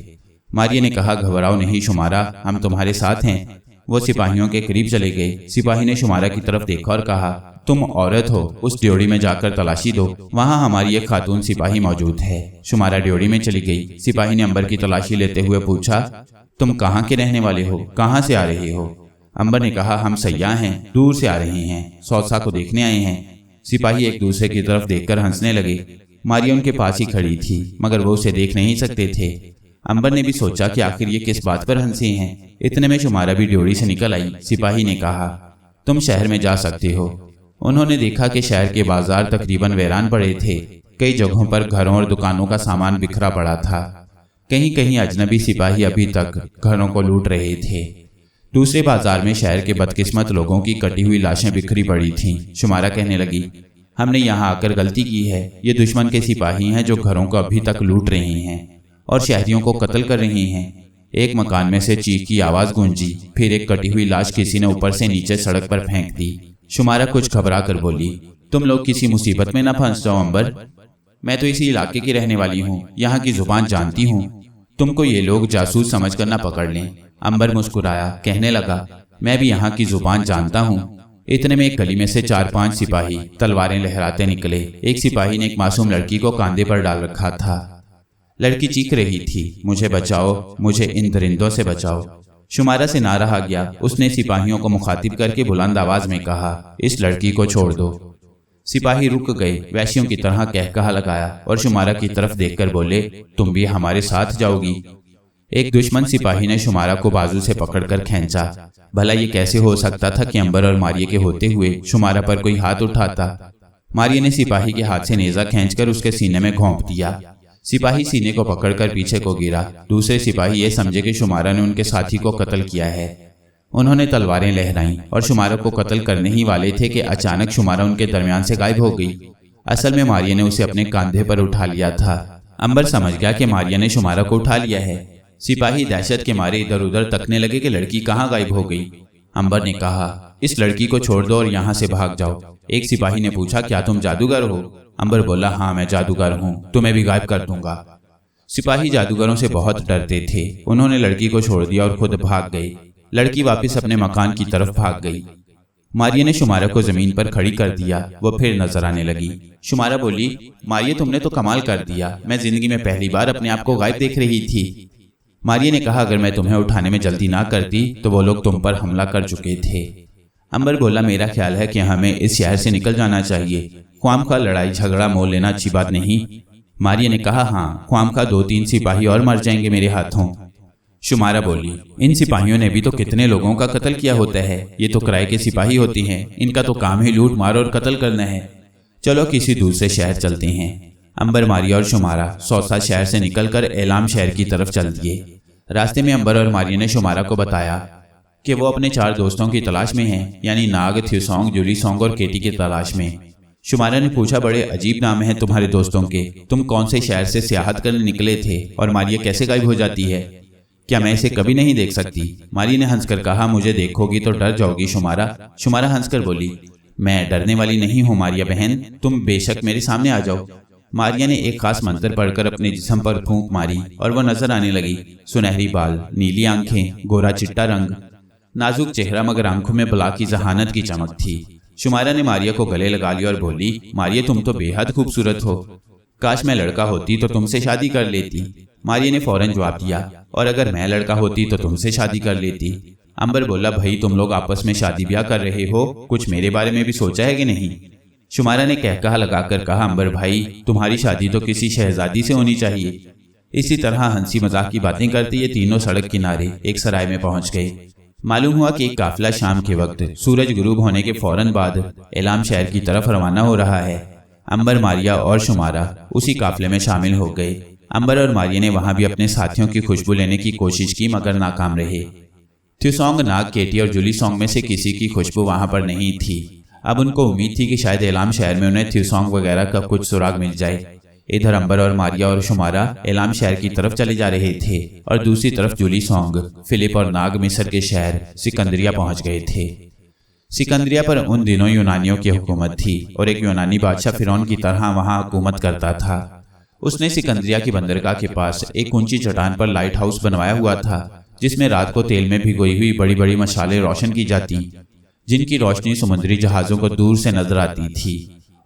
मारिया ने कहा, घबराओ नहीं शुमारा, हम तुम्हारे साथ हैं। वो सिपाहियों के करीब चले गए। सिपाही ने शुमारा की तरफ देखा और कहा, तुम औरत हो, उस ड्योढ़ी में जाकर तलाशी दो, वहां हमारी एक खातून सिपाही मौजूद है। शुमारा ड्योढ़ी में चली गई। सिपाही ने अंबर की तलाशी लेते हुए पूछा, तुम कहाँ के रहने वाले हो, कहाँ से आ रहे हो? अंबर ने कहा, हम सयाह हैं, दूर से आ रहे हैं, सौसा को देखने आए हैं। सिपाही एक दूसरे की तरफ देखकर हंसने लगे। मारिया उनके पास ही खड़ी थी मगर वो उसे देख नहीं सकते थे। अंबर ने भी सोचा कि आखिर ये किस बात पर हंसे हैं। इतने में शुमारा भी ड्योढ़ी से निकल आई। सिपाही ने कहा, तुम शहर में जा सकते हो। उन्होंने देखा कि शहर के बाजार तकरीबन वीरान पड़े थे। कई जगहों पर घरों और दुकानों का सामान बिखरा पड़ा था। कहीं कहीं अजनबी सिपाही अभी तक घरों को लूट रहे थे। दूसरे बाजार में शहर के बदकिस्मत लोगों की कटी हुई लाशें बिखरी पड़ी थीं। शुमारा कहने लगी, हमने यहाँ आकर गलती की है। ये दुश्मन के सिपाही हैं जो घरों को अभी तक लूट रहे हैं और शहरियों को कत्ल कर रहे हैं। एक मकान में से चीख की आवाज गूंजी, फिर एक कटी हुई लाश किसी ने ऊपर से नीचे सड़क पर फेंक दी। शुमारा कुछ घबरा कर बोली, तुम लोग किसी मुसीबत में ना फंस जाओ अंबर, मैं तो इसी इलाके की रहने वाली हूँ, यहाँ की जुबान जानती हूँ। तुमको ये लोग जासूस समझकर ना पकड़ लें। अंबर मुस्कुराया, कहने लगा, मैं भी यहाँ की जुबान जानता हूँ। इतने में एक गली में से 4-5 सिपाही तलवारें लहराते निकले। एक सिपाही ने एक मासूम लड़की को कांधे पर डाल रखा था। लड़की चीख रही थी, मुझे बचाओ, मुझे इन दरिंदों से बचाओ। शुमारा से ना रहा गया। उसने सिपाहियों को मुखातिब करके बुलंद आवाज में कहा, इस लड़की को छोड़ दो। सिपाही रुक गए, वैश्यों की तरह कहकहा लगाया और शुमारा की तरफ देखकर बोले, तुम भी हमारे साथ जाओगी? एक दुश्मन सिपाही ने शुमारा को बाजू से पकड़कर खींचा। भला ये कैसे हो सकता था कि अंबर और मारिया के होते हुए शुमारा पर कोई हाथ उठाता। मारिया ने सिपाही के हाथ से नेजा खींचकर उसके सीने में घोंप दिया। सिपाही सीने को पकड़कर पीछे को गिरा। दूसरे सिपाही ये समझे कि शुमारा ने उनके साथी को कत्ल किया है। उन्होंने तलवारें लहराईं और शुमारा को कत्ल करने ही वाले थे कि अचानक शुमारा उनके दरमियान से गायब हो गई। असल में मारिया ने उसे अपने कंधे पर उठा लिया था। अंबर समझ गया कि मारिया ने शुमारा को उठा लिया है। सिपाही दहशत के मारे इधर उधर तकने लगे कि लड़की कहाँ गायब हो गई। अंबर ने कहा, इस लड़की को छोड़ दो और यहाँ से भाग जाओ। एक सिपाही ने पूछा, क्या तुम जादूगर हो? अंबर बोला, हाँ मैं जादूगर हूँ, तुम्हें भी गायब कर दूंगा। सिपाही जादूगरों से बहुत डरते थे। उन्होंने लड़की को छोड़ दिया और खुद भाग गए। लड़की वापस अपने मकान की तरफ भाग गई। मारिया ने शुमारा को जमीन पर खड़ी कर दिया। वो फिर नजर आने लगी। शुमारा बोली, मारिया तुमने तो कमाल कर दिया, मैं जिंदगी में पहली बार अपने आप को गायब देख रही थी। मारिया ने कहा, अगर मैं तुम्हें उठाने में जल्दी ना करती तो वो लोग तुम पर हमला कर चुके थे। अंबर बोला, मेरा ख्याल है कि हमें इस शहर से निकल जाना चाहिए। ख्वामखा लड़ाई झगड़ा मोल लेना अच्छी बात नहीं। मारिया ने कहा, हाँ, ख्वामखा 2-3 सिपाही और मर जाएंगे मेरे हाथों। शुमारा बोली, इन सिपाहियों ने भी तो कितने लोगों का कत्ल किया होता है। ये तो किराए के सिपाही होते हैं, इनका तो काम ही लूट मार और कत्ल करना है। चलो किसी दूसरे शहर चलते हैं। अंबर, मारिया और शुमारा सौसा शहर से निकलकर एलाम शहर की तरफ चल दिए। रास्ते में अंबर और मारिया ने शुमारा को बताया कि वो अपने 4 दोस्तों की तलाश में हैं, यानी नाग, थ्यूसोंग, जुलीसोंग और केटी की तलाश में। शुमारा ने पूछा, बड़े अजीब नाम हैं तुम्हारे दोस्तों के, तुम कौन से शहर से सियाहत करने निकले थे और मारिया कैसे गायब हो जाती है? क्या मैं इसे कभी नहीं देख सकती? मारिया ने हंसकर कहा, मुझे देखोगी तो डर जाओगी शुमारा। शुमारा हंसकर बोली, मैं डरने वाली नहीं हूँ मारिया बहन, तुम बेशक मेरे सामने आ जाओ। मारिया ने एक खास मंत्र पढ़कर अपने जिस्म पर फूंक मारी और वह नजर आने लगी। सुनहरी बाल, नीली आंखें, गोरा चिट्टा रंग, नाजुक चेहरा मगर आंखों में बला की जहानत की चमक थी। शुमारा ने मारिया को गले लगा लिया और बोली, मारिया तुम तो बेहद खूबसूरत हो, काश मैं लड़का होती तो तुमसे शादी कर लेती। मारिया ने फौरन जवाब दिया, और अगर मैं लड़का होती तो तुमसे शादी कर लेती। अंबर बोला, भाई तुम लोग आपस में शादी ब्याह कर रहे हो, कुछ मेरे बारे में भी सोचा है कि नहीं? शुमारा ने कहकहा लगाकर कहा, अंबर भाई तुम्हारी शादी तो किसी शहजादी से होनी चाहिए। इसी तरह हंसी मजाक की बातें करते ये तीनों सड़क किनारे एक सराय में पहुंच गए। मालूम हुआ कि एक काफिला शाम के वक्त सूरज गुरूब होने के फौरन बाद एलाम शहर की तरफ रवाना हो रहा है। अंबर, मारिया और शुमारा उसी काफिले में शामिल हो गए। अंबर और मारिया ने वहां भी अपने साथियों की खुशबू लेने की कोशिश की मगर नाकाम रहे। थ्यूसोंग, नाग, केटी और जुली सोंग में से किसी की खुशबू वहां पर नहीं थी। अब उनको उम्मीद थी कि शायद एलाम शहर में उन्हें थ्यूसोंग वगैरह का कुछ सुराग मिल जाए। इधर अंबर और मारिया और शुमारा एलाम शहर की तरफ चले जा रहे थे और दूसरी तरफ जुली सोंग, फिलिप और नाग मिस्र के शहर सिकंदरिया पहुंच गए थे। सिकंदरिया पर उन दिनों यूनानियों की हुकूमत थी और एक यूनानी बादशाह फिरौन की तरह वहां हुकूमत करता था। उसने सिकंदरिया की बंदरगाह के पास एक ऊंची चट्टान पर लाइट हाउस बनवाया हुआ था, जिसमें रात को तेल में भिगोई हुई बड़ी बड़ी मशालें रोशन की जाती, जिनकी रोशनी समुद्री जहाजों को दूर से नजर आती थी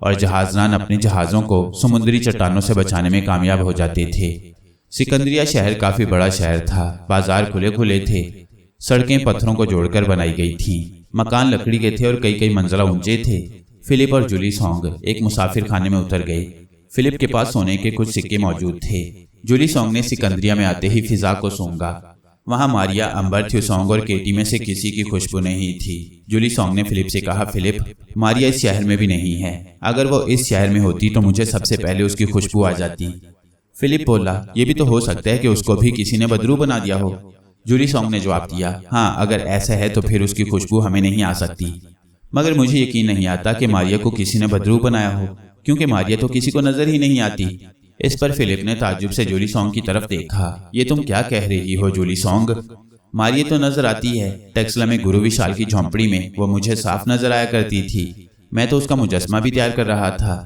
और जहाजरान अपने जहाजों को समुद्री चट्टानों से बचाने में कामयाब हो जाते थे। सिकंदरिया शहर काफी बड़ा शहर था। बाजार खुले खुले थे, सड़कें पत्थरों को जोड़कर बनाई गई थीं, मकान लकड़ी के थे और कई कई मंजिला ऊंचे थे। फिलिप और जुली सोंग एक मुसाफिर खाने में उतर गए। फिलिप के पास सोने के कुछ सिक्के मौजूद थे। जुली सोंग ने सिकंदरिया में आते ही फिजा को सूंघा। वहां मारिया, अंबर, थ्यूसोंग और केटी में से किसी की खुशबू नहीं थी। जुली सोंग ने फिलिप से कहा, फिलिप, मारिया इस शहर में भी नहीं है। अगर वो इस शहर में होती तो मुझे सबसे पहले उसकी खुशबू आ जाती। फिलिप बोला, यह भी तो हो सकता है कि उसको भी किसी ने बदरू बना दिया हो। जुली सोंग ने जवाब दिया, हाँ, अगर ऐसा है तो फिर उसकी खुशबू हमें नहीं आ सकती। मगर मुझे यकीन नहीं आता कि मारिया को किसी ने बदरू बनाया हो, क्योंकि मारिया तो किसी को नजर ही नहीं आती। इस पर फिलिप ने ताज्जुब से जुली सोंग की तरफ देखा। ये तुम क्या कह रही हो जुली सोंग? मारिया तो नजर आती है। टेक्सला में गुरु विशाल की झोंपड़ी में वो मुझे साफ नजर आया करती थी। मैं तो उसका मुजस्मा भी तैयार कर रहा था।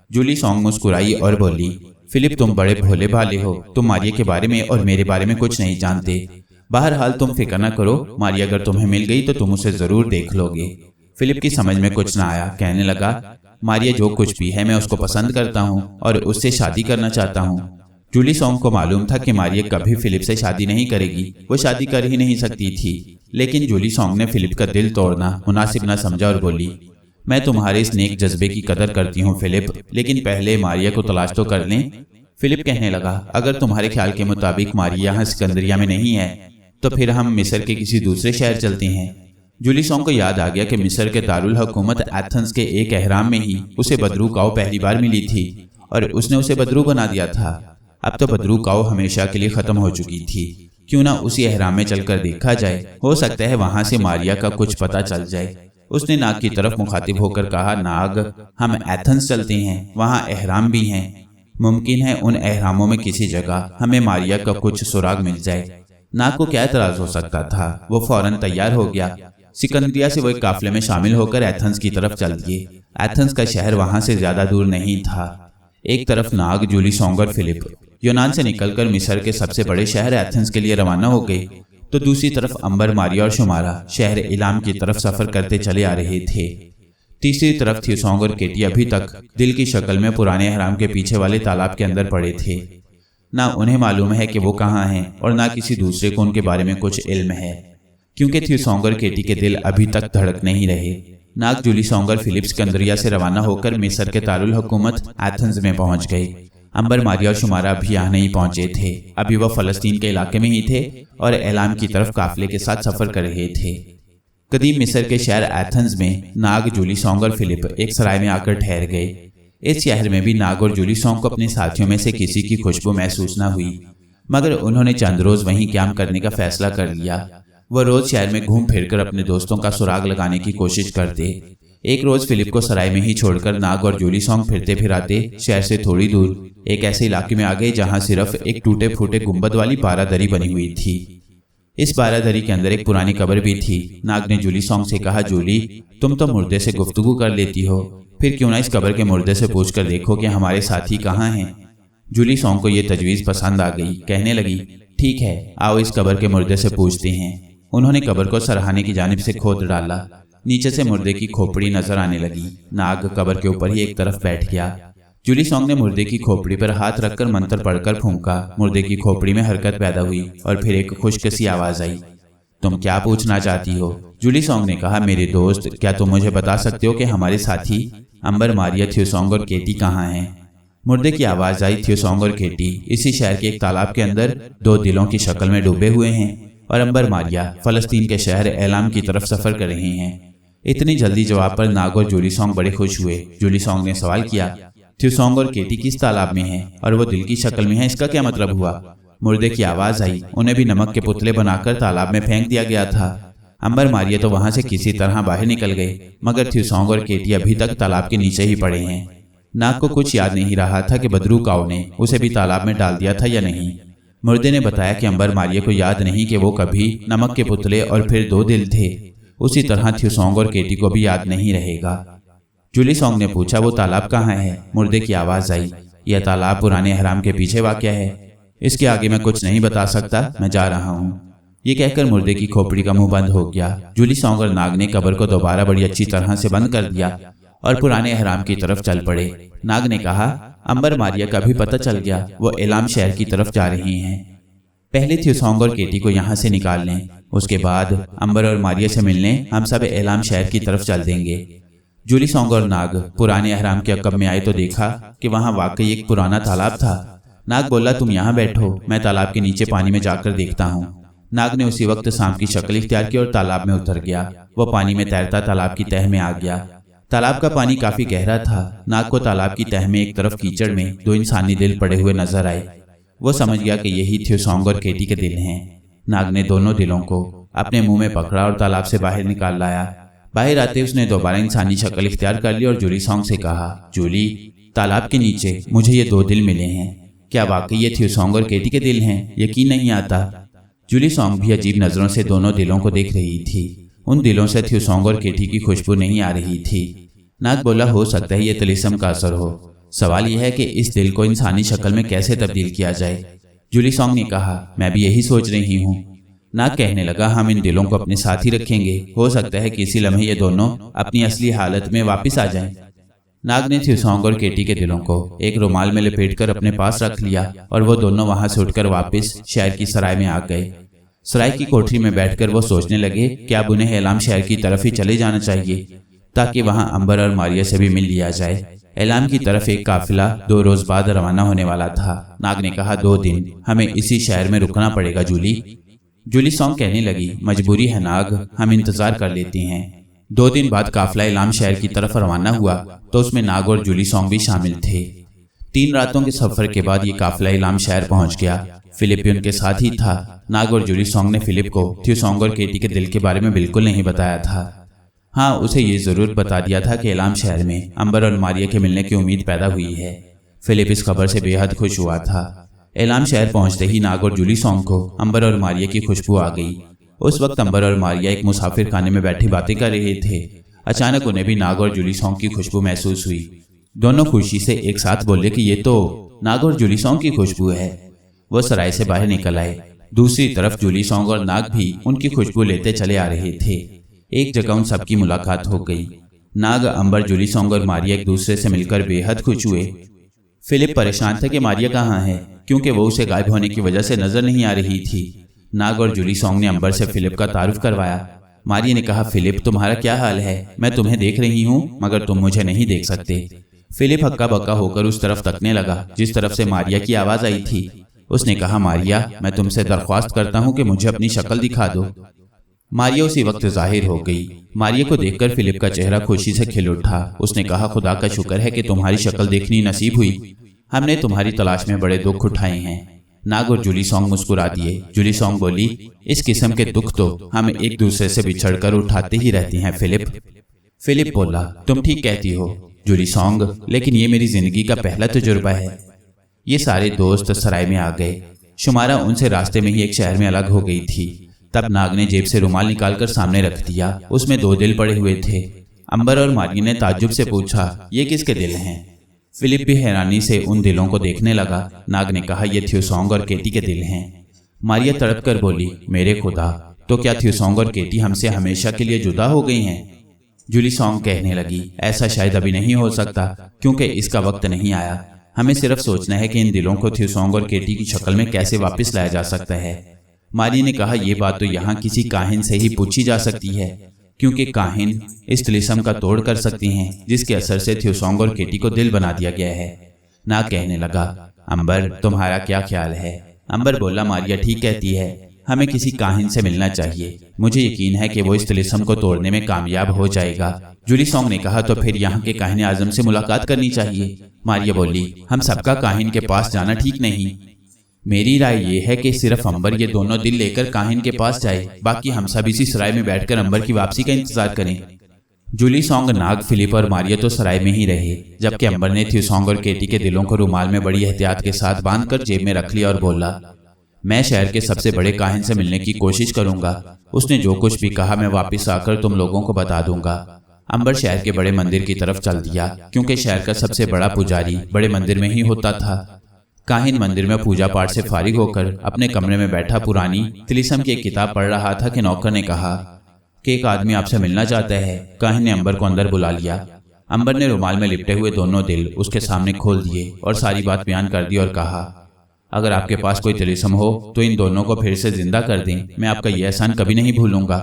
जुली सोंग मुस्कुराई और बोली, फिलिप तुम बड़े भोले भाले हो। तुम मारिया के बारे में और मेरे बारे में कुछ नहीं जानते। बहरहाल तुम फिक्र न करो, मारिया अगर तुम्हें मिल गई तो तुम उसे जरूर देख लोगे। फिलिप की समझ में कुछ ना आया। कहने लगा, मारिया जो कुछ भी है मैं उसको पसंद करता हूँ और उससे शादी करना चाहता हूँ। जूली सोंग को मालूम था कि मारिया कभी फिलिप से शादी नहीं करेगी, वो शादी कर ही नहीं सकती थी। लेकिन जूली सोंग ने फिलिप का दिल तोड़ना मुनासिब न समझा और बोली, मैं तुम्हारे इस नेक जज्बे की कदर करती हूँ फिलिप, लेकिन पहले मारिया को तलाश तो कर लें। फिलिप कहने लगा, अगर तुम्हारे ख्याल के मुताबिक मारिया यहाँ सिकंदरिया में नहीं है तो फिर हम मिस्र के किसी दूसरे शहर चलते हैं। जूली सोंग को याद आ गया कि मिस्र के दारुल हुकूमत एथेंस के एक एहराम में ही उसे बदरू काऊ पहली बार मिली थी और उसने उसे बदरू बना दिया था। अब तो बदरू काऊ हमेशा के लिए खत्म हो चुकी थी। क्यों ना उसी एहराम में चलकर देखा जाए, हो सकता है वहां से मारिया का कुछ पता चल जाए। उसने नाग की तरफ मुखातिब होकर कहा, नाग, हम एथेंस चलते हैं, वहां एहराम भी हैं। मुमकिन है उन एहरामों में किसी जगह हमें मारिया का कुछ सुराग मिल जाए। नाग को क्या एतराज हो सकता था, वो फौरन तैयार हो गया। सिकंदरिया से वो एक काफिले में शामिल होकर एथेंस की तरफ चल दिए। एथेंस का शहर वहां से ज्यादा दूर नहीं था। एक तरफ नाग, जूली सोंग और फिलिप यूनान से निकलकर मिस्र के सबसे बड़े शहर एथेंस के लिए रवाना हो गए, तो दूसरी तरफ अंबर, मारिया और शुमारा शहर इलाम की तरफ सफर करते चले आ रहे थे। तीसरी तरफ थ्यूसोंग और केटी अभी तक दिल की शक्ल में पुराने एहराम के पीछे वाले तालाब के अंदर पड़े थे। ना उन्हें मालूम है कि वो कहाँ हैं और ना किसी दूसरे को उनके बारे में कुछ इल्म है, क्योंकि थ्यूसोंग और केटी के दिल अभी तक धड़क नहीं रहे। नाग, जूली सोंग और फिलिप सिकंदरिया से रवाना होकर मिस्र के दारुल हुकूमत एथेंस में पहुंच गए। अंबर, मारिया और शुमारा अभी यहाँ नहीं पहुंचे थे। अभी वह फलस्तीन के इलाके में ही थे और एलाम की तरफ काफिले के साथ सफर कर रहे थे। कदीम मिस्र के शहर एथेंस में नाग, जूली सोंग और फिलिप एक सराय में आकर ठहर गए। इस शहर में भी नाग और जूली सोंग को अपने साथियों में से किसी की खुशबू महसूस न हुई, मगर उन्होंने चंद रोज वहीं क्याम करने का फैसला कर लिया। वह रोज शहर में घूम फिरकर अपने दोस्तों का सुराग लगाने की कोशिश करते। एक रोज फिलिप को सराय में ही छोड़कर नाग और जूली सोंग फिरते फिराते शहर से थोड़ी दूर एक ऐसे इलाके में आ गए जहां सिर्फ एक टूटे फूटे गुंबद वाली बारादरी बनी हुई थी। इस बारादरी के अंदर एक पुरानी कब्र भी थी। नाग ने जूली सोंग से कहा, जूली, तुम तो मुर्दे से गुफ्तगू कर लेती हो, फिर क्यों ना इस कब्र के मुर्दे से पूछ कर देखो कि हमारे साथी कहाँ हैं। जूली सोंग को यह तजवीज़ पसंद आ गई। कहने लगी, ठीक है, आओ इस कब्र के मुर्दे से पूछते हैं। उन्होंने कब्र को सरहाने की जानिब से खोद डाला। नीचे से मुर्दे की खोपड़ी नजर आने लगी। नाग कब्र के ऊपर ही एक तरफ बैठ गया। जूली सोंग ने मुर्दे की खोपड़ी पर हाथ रखकर मंत्र पढ़कर फूंका। मुर्दे की खोपड़ी में हरकत पैदा हुई और फिर एक खुश्क सी आवाज आई। तुम क्या पूछना चाहती हो? जूली सॉन्ग ने कहा, मेरे दोस्त, क्या तुम मुझे बता सकते हो कि हमारे साथी अंबर, मारिया, थ्योसॉन्ग और केटी कहाँ हैं? मुर्दे की आवाज आई, थ्योसॉन्ग और केटी इसी शहर के एक तालाब के अंदर 2 दिलों की शक्ल में डूबे हुए हैं और अंबर, मारिया फलस्तीन के शहर एलाम की तरफ सफर कर रहे हैं। इतनी जल्दी जवाब पर नाग और जूली सॉन्ग बड़े खुश हुए। जूली सॉन्ग ने सवाल किया, थ्योसॉन्ग और केटी किस तालाब में हैं और वो दिल की शक्ल में है, इसका क्या मतलब हुआ? मुर्दे की आवाज आई, उन्हें भी नमक के पुतले बनाकर तालाब में फेंक दिया गया था। अंबर, मारिया तो वहां से किसी तरह बाहर निकल गए, मगर थ्योसॉन्ग और केटी अभी तक तालाब के नीचे ही पड़े हैं। नाग को कुछ याद नहीं रहा था कि बदरू काऊ ने उसे भी तालाब में डाल दिया था या नहीं। मुर्दे ने बताया कि अंबर, मारिया को याद नहीं कि वो कभी नमक के पुतले और फिर 2 दिल थे। उसी तरह थ्योसॉन्ग और केटी को भी याद नहीं रहेगा। जूली सॉन्ग ने पूछा, वो तालाब कहाँ है? मुर्दे की आवाज आई, यह तालाब पुराने हराम के पीछे वाक़या है। इसके आगे मैं कुछ नहीं बता सकता, मैं जा रहा हूँ। ये कहकर मुर्दे की खोपड़ी का मुंह बंद हो गया। जूली सॉन्ग और नाग ने कब्र को दोबारा बड़ी अच्छी तरह से बंद कर दिया और पुराने हराम की तरफ चल पड़े। नाग ने कहा, अंबर, मारिया का भी पता चल गया, वो एलाम शहर की तरफ जा रही हैं। पहले थ्योसॉन्ग और केटी को यहाँ से निकाल लें, उसके बाद अंबर और मारिया से मिलने हम सब एलाम शहर की तरफ चल देंगे। जूली सॉन्ग और नाग पुराने हराम के अकब में आए तो देखा कि वहाँ वाकई एक पुराना तालाब था। नाग बोला, तुम यहाँ बैठो, मैं तालाब के नीचे पानी में जाकर देखता हूँ। नाग ने उसी वक्त सांप की शक्ल इख्तियार की और तालाब में उतर गया। वो पानी में तैरता तालाब की तह में आ गया। तालाब का पानी काफी गहरा था। नाग को तालाब की तह में एक तरफ कीचड़ में 2 इंसानी दिल पड़े हुए नजर आए। वो समझ गया कि यही थ्योसॉन्ग और केटी के दिल हैं। नाग ने दोनों दिलों को अपने मुंह में पकड़ा और तालाब से बाहर निकाल लाया। बाहर आते उसने दोबारा इंसानी शक्ल इख्तियार कर ली और जूली सॉन्ग से कहा, जूली, तालाब के नीचे मुझे ये 2 दिल मिले हैं। क्या वाकई ये थ्योसॉन्ग और केटी के दिल हैं? यकीन नहीं आता। जूली सॉन्ग भी अजीब नजरों से दोनों दिलों को देख रही थी। उन दिलों से थ्योसॉन्ग और केटी की खुशबू नहीं आ रही थी। नाग बोला, हो सकता है ये तिलिस्म का असर हो। सवाल यह है कि इस दिल को इंसानी शक्ल में कैसे तब्दील किया जाए। जूली सॉन्ग ने कहा, मैं भी यही सोच रही हूँ। नाग कहने लगा, हम इन दिलों को अपने साथ ही रखेंगे, हो सकता है कि इसी लम्हे ये दोनों अपनी असली हालत में वापस आ जाएं। नाग ने थ्योसॉन्ग और केटी के दिलों को एक रुमाल में लपेटकर अपने पास रख लिया और वो दोनों वहां से उठकर वापस शहर की सराय में आ गए। सराय की कोठरी में बैठकर वो सोचने लगे कि अब उन्हें एलाम शहर की तरफ ही चले जाना चाहिए ताकि वहां अंबर और मारिया से भी मिल लिया जाए। एलाम की तरफ एक काफिला 2 रोज बाद रवाना होने वाला था। नाग ने कहा, 2 दिन हमें इसी शहर में रुकना पड़ेगा जूली। जूली सॉन्ग कहने लगी, मजबूरी है नाग, हम इंतजार कर लेते हैं। 2 दिन बाद काफिला एलाम शहर की तरफ रवाना हुआ तो उसमें नाग और जूली सॉन्ग भी शामिल थे। 3 रातों के सफर के बाद ये काफिला एलाम शहर पहुंच गया। फिलिप भी उनके साथ ही था। नाग और जूली सॉन्ग ने फिलिप को थ्योसॉन्ग और केटी के दिल के बारे में बिल्कुल नहीं बताया था। हाँ, उसे ये जरूर बता दिया था कि एलाम शहर में अंबर और मारिया के मिलने की उम्मीद पैदा हुई है। फिलिप इस खबर से बेहद खुश हुआ था। एलाम शहर पहुंचते ही नाग और जूली सॉन्ग को अंबर और मारिया की खुशबू आ गई। उस वक्त अंबर और मारिया एक मुसाफिर खाने में बैठी बातें कर रहे थे। अचानक उन्हें भी नाग और जूली सॉन्ग की खुशबू महसूस हुई। दोनों खुशी से एक साथ बोले कि ये तो नाग और जूली सॉन्ग की खुशबू है। वो सराय से बाहर निकल आए। दूसरी तरफ जूली सॉन्ग और नाग भी उनकी खुशबू लेते चले आ रहे थे। एक जगह उन सबकी मुलाकात हो गई। नाग, अंबर, जूली सॉन्ग और मारिया एक दूसरे से मिलकर बेहद खुश हुए। फिलिप परेशान था कि मारिया कहाँ है, क्योंकि वो उसे गायब होने की वजह से नजर नहीं आ रही थी। नाग और जूली सॉन्ग ने अंबर से फिलिप का तारुफ करवाया। मारिया ने कहा, फिलिप, तुम्हारा क्या हाल है? मैं तुम्हें देख रही हूँ मगर तुम मुझे नहीं देख सकते। फिलिप हक्का बक्का होकर उस तरफ तकने लगा जिस तरफ से मारिया की आवाज आई थी। उसने कहा, मारिया, मैं तुमसे दरख्वास्त करता हूँ कि मुझे अपनी शक्ल दिखा दो। मारिया उसी वक्त जाहिर हो गई। मारिया को देखकर फिलिप का चेहरा खुशी से खिल उठा। उसने कहा, खुदा का शुक्र है कि तुम्हारी शक्ल देखनी नसीब हुई। हमने तुम्हारी तलाश में बड़े दुख उठाए हैं। नाग और जूली सॉन्ग मुस्कुरा दिए। जूली सॉन्ग बोली, इस किस्म के दुख तो हम एक दूसरे से बिछड़कर उठाते ही रहते हैं फिलिप। फिलिप बोला, तुम ठीक कहती हो जूली सॉन्ग, लेकिन ये मेरी जिंदगी का पहला तजुर्बा है। ये सारे दोस्त सराय में आ गए। शुमारा उनसे रास्ते में ही एक शहर में अलग हो गई थी। तब नाग ने जेब से रुमाल निकालकर सामने रख दिया। उसमें 2 दिल पड़े हुए थे। अंबर और मारिया ने ताज्जुब से पूछा, ये किसके दिल हैं? फिलिप भी हैरानी से उन दिलों को देखने लगा। नाग ने कहा, ये थ्योसॉन्ग और केटी के दिल हैं। मारिया तड़प कर बोली, मेरे खुदा, तो क्या थ्योसॉन्ग और केटी हमसे हमेशा के लिए जुदा हो गई हैं? जूली सॉन्ग कहने लगी, ऐसा शायद अभी नहीं हो सकता, क्योंकि इसका वक्त नहीं आया। हमें सिर्फ सोचना है कि इन दिलों को थ्योसॉन्ग और केटी की शक्ल में कैसे वापस लाया जा सकता है। मारिया ने कहा, यह बात तो यहाँ किसी काहिन से ही पूछी जा सकती है, क्योंकि काहिन इस तिलिस्म का तोड़ कर सकती हैं जिसके असर से थ्योसोंग और केटी को दिल बना दिया गया है। नाग कहने लगा, अंबर तुम्हारा क्या ख्याल है? अंबर बोला, मारिया ठीक कहती है, हमें किसी काहिन से मिलना चाहिए। मुझे यकीन है कि वो इस तिलिस्म को तोड़ने में कामयाब हो जाएगा। जुलीसोंग ने कहा, तो फिर यहाँ के काहिन आजम से मुलाकात करनी चाहिए। मारिया बोली, हम सबका काहिन के पास जाना ठीक नहीं। मेरी राय ये है कि सिर्फ अंबर ये दोनों दिल लेकर काहिन के पास जाए, बाकी हम सब इसी सराय में बैठकर अंबर की वापसी का इंतजार करें। जुलीसोंग, नाग, फिलिप और मारिया तो सराय में ही रहे, जबकि अंबर ने थ्योसोंग और केटी के दिलों को रुमाल में बड़ी एहतियात के साथ बांधकर जेब में रख लिया और बोला, मैं शहर के सबसे बड़े काहिन से मिलने की कोशिश करूंगा। उसने जो कुछ भी कहा मैं वापस आकर तुम लोगों को बता दूंगा। अंबर शहर के बड़े मंदिर की तरफ चल दिया, क्योंकि शहर का सबसे बड़ा पुजारी बड़े मंदिर में ही होता था। काहिन मंदिर में पूजा पाठ से फारिग होकर अपने कमरे में बैठा पुरानी तिलिस्म की एक किताब पढ़ रहा था कि नौकर ने कहा कि एक आदमी आपसे मिलना चाहता है। काहिन ने अंबर को अंदर बुला लिया। अंबर ने रुमाल में लिपटे हुए दोनों दिल उसके सामने खोल दिए और सारी बात बयान कर दी और कहा, अगर आपके पास कोई तिलिस्म हो तो इन दोनों को फिर से जिंदा कर दें, मैं आपका यह एहसान कभी नहीं भूलूंगा।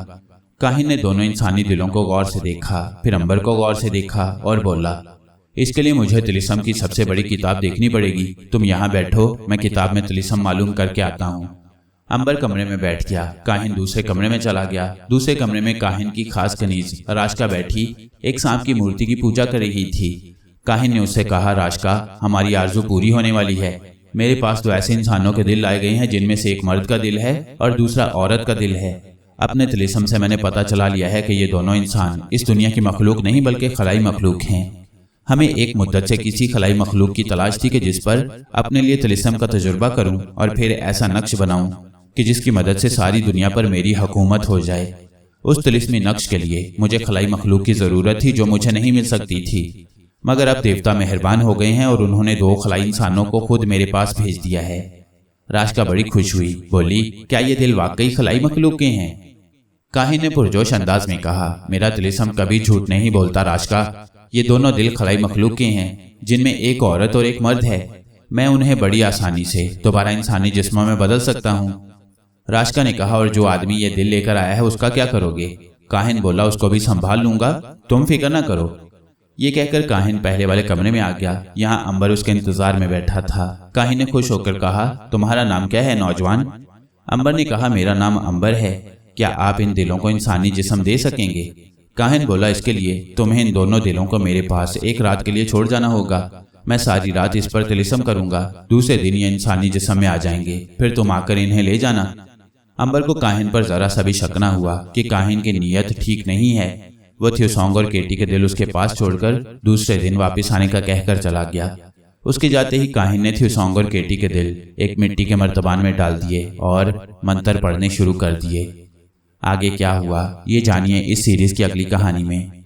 काहिन ने दोनों इंसानी दिलों को गौर से देखा, फिर अंबर को गौर से देखा और बोला, इसके लिए मुझे तिलिस्म की सबसे बड़ी किताब देखनी पड़ेगी। तुम यहाँ बैठो, मैं किताब में तिलिस्म मालूम करके आता हूँ। अंबर कमरे में बैठ गया। काहिन दूसरे कमरे में चला गया। दूसरे कमरे में काहिन की खास कनीज राशका बैठी एक सांप की मूर्ति की पूजा कर रही थी। काहिन ने उससे कहा, राशका, हमारी आरजू पूरी होने वाली है। मेरे पास तो ऐसे इंसानों के दिल लाए गए हैं जिनमें से एक मर्द का दिल है और दूसरा औरत का दिल है। अपने तिलिस्म से मैंने पता चला लिया है कि ये दोनों इंसान इस दुनिया की मखलूक नहीं बल्कि खलाई मखलूक हैं। हमें एक मुद्दत से किसी खलाई मखलूक की तलाश थी कि जिस पर अपने लिए तिलिस्म का तजुर्बा करूं और फिर ऐसा नक्श बनाऊं कि जिसकी मदद से सारी दुनिया पर मेरी हुकूमत हो जाए। उस तिलिस्मी नक्श के लिए मुझे खलाई मखलूक की जरूरत थी जो मुझे नहीं मिल सकती थी, मगर अब देवता मेहरबान हो गए हैं और उन्होंने 2 खलाई इंसानों को खुद मेरे पास भेज दिया है। राशका बड़ी खुश हुई, बोली, क्या ये दिल वाकई खलाई मखलूक के हैं? काहिन ने पुरजोश अंदाज में कहा, मेरा तिलिस्म कभी झूठ नहीं बोलता राशका। ये दोनों दिल खलाई मखलूक के हैं जिनमें एक औरत और एक मर्द है। मैं उन्हें बड़ी आसानी से दोबारा इंसानी जिस्मों में बदल सकता हूँ। राशका ने कहा, और जो आदमी ये दिल लेकर आया है उसका क्या करोगे? काहिन बोला, उसको भी संभाल लूंगा, तुम फिक्र ना करो। ये कहकर काहिन पहले वाले कमरे में आ गया। यहाँ अंबर उसके इंतजार में बैठा था। काहिन ने खुश होकर कहा, तुम्हारा नाम क्या है नौजवान? अंबर ने कहा, मेरा नाम अंबर है। क्या आप इन दिलों को इंसानी जिस्म दे सकेंगे? काहिन बोला, इसके लिए तुम्हें इन दोनों दिलों को मेरे पास एक रात के लिए छोड़ जाना होगा। मैं सारी रात इस पर तिलिस्म करूंगा। दूसरे दिन ये इंसानी जिस्म में आ जाएंगे, फिर तुम आकर इन्हें ले जाना। अंबर को काहिन पर जरा सा भी शक न हुआ कि काहिन की नीयत ठीक नहीं है। वो थ्योसोंग और केटी के दिल उसके पास छोड़कर दूसरे दिन वापस आने का कहकर चला गया। उसके जाते ही काहिन ने थ्योसोंग और केटी के दिल एक मिट्टी के मर्तबान में डाल दिए और मंत्र पढ़ने शुरू कर दिए। आगे क्या हुआ ये जानिए इस सीरीज की अगली कहानी में।